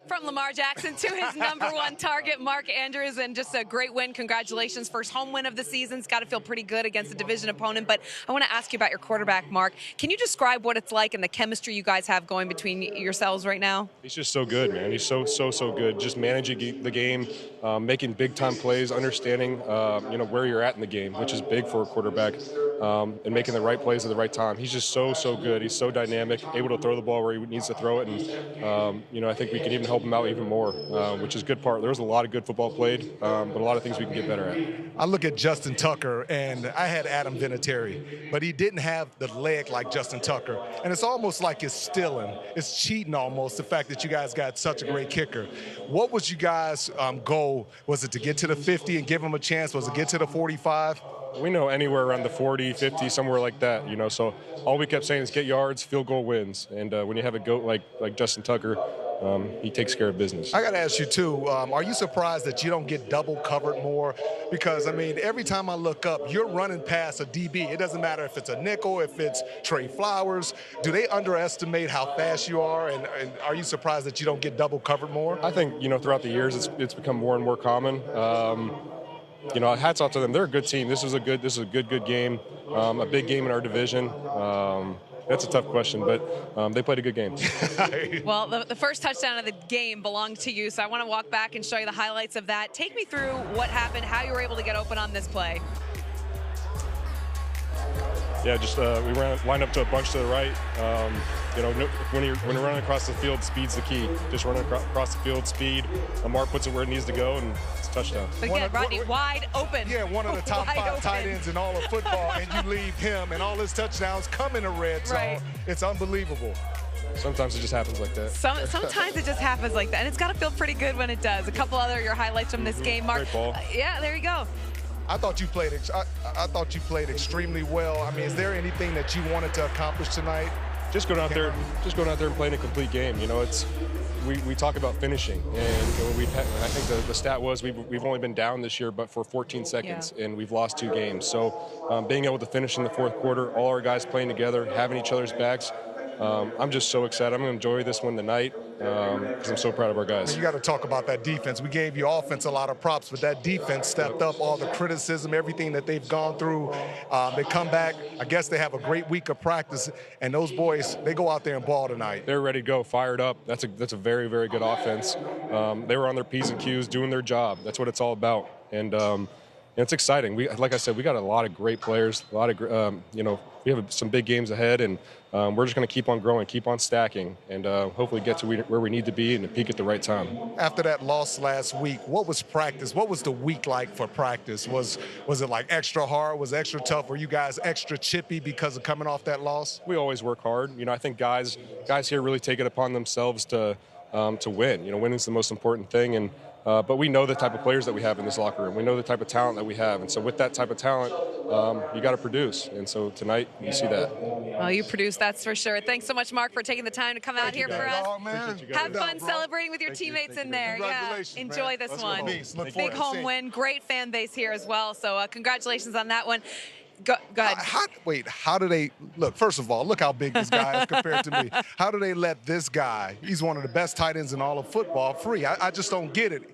From Lamar Jackson to his #1 target, Mark Andrews, and just a great win. Congratulations. First home win of the season. It's got to feel pretty good against a division opponent. But I want to ask you about your quarterback, Mark. Can you describe what it's like and the chemistry you guys have going between yourselves right now? He's just so good, man. He's so good. Just managing the game, making big-time plays, understanding, where you're at in the game, which is big for a quarterback, and making the right plays at the right time. He's just so good. He's so dynamic, able to throw the ball where he needs to throw it, and I think we can even help him out even more, which is a good part. There was a lot of good football played, but a lot of things we can get better at. I look at Justin Tucker, and I had Adam Vinatieri, but he didn't have the leg like Justin Tucker, and it's almost like it's stealing. It's cheating almost, the fact that you guys got such a great kicker. What was you guys' goal? Was it to get to the 50 and give him a chance? Was it get to the 45? We know anywhere around the 40, 50, somewhere like that, so all we kept saying is get yards, field goal wins. And when you have a goat like Justin Tucker, he takes care of business. I got to ask you, too, are you surprised that you don't get double covered more? Because, every time I look up, you're running past a DB. It doesn't matter if it's a nickel, if it's Trey Flowers. Do they underestimate how fast you are? And are you surprised that you don't get double covered more? I think, throughout the years, it's become more and more common. Hats off to them. They're a good team. This is a good game, a big game in our division. That's a tough question, but they played a good game. Well, the first touchdown of the game belonged to you, so I want to walk back and show you the highlights of that. Take me through what happened, how you were able to get open on this play. Yeah, just we lined up to a bunch to the right. When you're running across the field, speed's the key. Just running across the field, speed. Lamar puts it where it needs to go, and it's a touchdown. But again, Rodney, wide open. Yeah, one of the top 5 tight ends in all of football, and you leave him, and all his touchdowns come in the red zone. Right. It's unbelievable. Sometimes it just happens like that. Sometimes it just happens like that, and it's got to feel pretty good when it does. A couple other your highlights from this game, Mark. Great ball. Yeah, there you go. I thought you played. I thought you played extremely well. is there anything that you wanted to accomplish tonight? Just going out there and playing a complete game. We talk about finishing, and I think the stat was we've only been down this year, but for 14 seconds, and we've lost 2 games. So being able to finish in the fourth quarter, all our guys playing together, having each other's backs. I'm just so excited. I'm going to enjoy this one tonight because I'm so proud of our guys. You got to talk about that defense. We gave you offense a lot of props, but that defense stepped up. All the criticism, everything that they've gone through. They come back. I guess they have a great week of practice, and those boys, they go out there and ball tonight. They're ready to go, fired up. That's a very, very good offense. They were on their P's and Q's, doing their job. That's what it's all about. And it's exciting. Like I said, we got a lot of great players. A lot of we have some big games ahead, and we're just going to keep on growing, keep on stacking, and hopefully get to where we need to be and peak at the right time. After that loss last week, what was practice? What was the week like for practice? Was it like extra hard? Was it extra tough? Were you guys extra chippy because of coming off that loss? We always work hard. I think guys here really take it upon themselves to win. Winning's the most important thing, and but we know the type of players that we have in this locker room. We know the type of talent that we have. And so with that type of talent, you got to produce. And so tonight, you see that. Well, you produce, that's for sure. Thanks so much, Mark, for taking the time to come out here for us. Have fun celebrating with your teammates in there. Yeah, enjoy this one. Big home win. Great fan base here as well. So congratulations on that one. Go ahead. How do they look? First of all, look how big this guy is compared to me. How do they let this guy, he's one of the best tight ends in all of football, free? I just don't get it.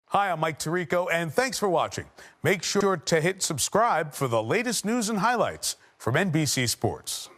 Hi, I'm Mike Tirico, and thanks for watching. Make sure to hit subscribe for the latest news and highlights from NBC Sports.